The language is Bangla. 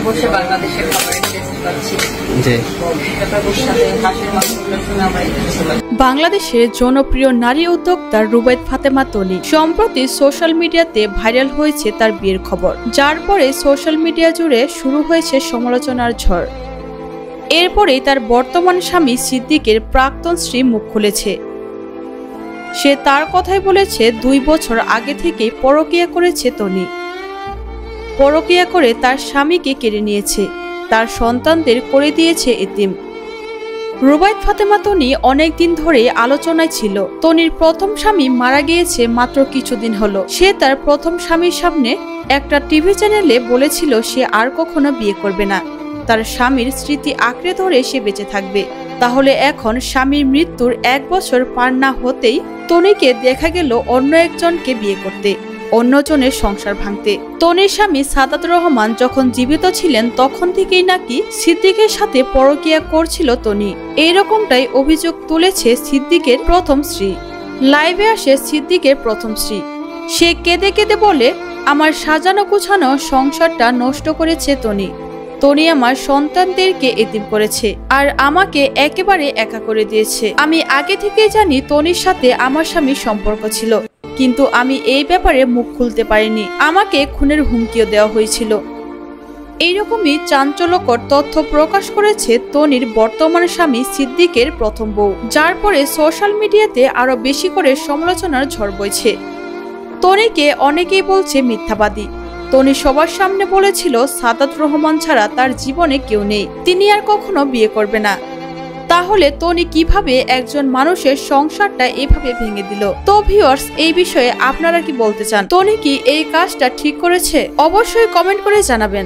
বসে বাংলাদেশের খাবারের টেস্ট পাচ্ছি। বাংলাদেশের জনপ্রিয় নারী উদ্যোক্তা রুবাইদ ফাতেমা তনি সম্প্রতি সোশ্যাল মিডিয়াতে ভাইরাল হয়েছে তার বিয়ের খবর, যার পরে সোশ্যাল মিডিয়া জুড়ে শুরু হয়েছে সমালোচনার ঝড়। এরপরেই তার বর্তমান স্বামী সিদ্দিকের প্রাক্তন স্ত্রী মুখ খুলেছে। সে তার কথাই বলেছে 2 বছর আগে থেকেই পরকীয়া করেছে তনি। পরকীয়া করে তার স্বামীকে কেড়ে নিয়েছে, তার সন্তানদের করে দিয়েছে এতিম। রুবাইদ ফাতেমা তনি অনেকদিন ধরে আলোচনায় ছিল। তনির প্রথম স্বামী মারা গিয়েছে মাত্র কিছুদিন হলো। সে তার প্রথম স্বামীর সামনে একটা টিভি চ্যানেলে বলেছিল সে আর কখনো বিয়ে করবে না, তার স্বামীর স্মৃতি আঁকড়ে ধরে সে বেঁচে থাকবে। তাহলে এখন স্বামীর মৃত্যুর 1 বছর পার না হতেই তনিকে দেখা গেল অন্য একজনকে বিয়ে করতে, অন্যজনের সংসার ভাঙতে। তনির স্বামী সাদাত রহমান যখন জীবিত ছিলেন তখন থেকেই নাকি সিদ্দিকের সাথে পরকীয়া করছিল তনি। এইরকমটাই অভিযোগ তুলেছে সিদ্দিকের প্রথম স্ত্রী। লাইভে আসে সিদ্দিকের প্রথম স্ত্রী। সে কেঁদে কেঁদে বলে, আমার সাজানো গুছানো সংসারটা নষ্ট করেছে তনি। তনি আমার সন্তানদেরকে এতিম করেছে আর আমাকে একেবারে একা করে দিয়েছে। আমি আগে থেকেই জানি তনির সাথে আমার স্বামীর সম্পর্ক ছিল, কিন্তু আমি এই ব্যাপারে মুখ খুলতে পারিনি। আমাকে খুনের হুমকিও দেওয়া হয়েছিল। এইরকমই চাঞ্চল্যকর তথ্য প্রকাশ করেছে তনির বর্তমান স্বামী সিদ্দিকের প্রথম বউ, যার পরে সোশ্যাল মিডিয়াতে আরো বেশি করে সমালোচনার ঝড় বইছে। তনিকে অনেকেই বলছে মিথ্যাবাদী। তনি সবার সামনে বলেছিল সাদাত রহমান ছাড়া তার জীবনে কেউ নেই, তিনি আর কখনো বিয়ে করবে না। তাহলে তনি কিভাবে একজন মানুষের সংসারটা এভাবে ভেঙে দিল? তো ভিউয়ার্স, এই বিষয়ে আপনারা কি বলতে চান? তনি কি এই কাজটা ঠিক করেছে? অবশ্যই কমেন্ট করে জানাবেন।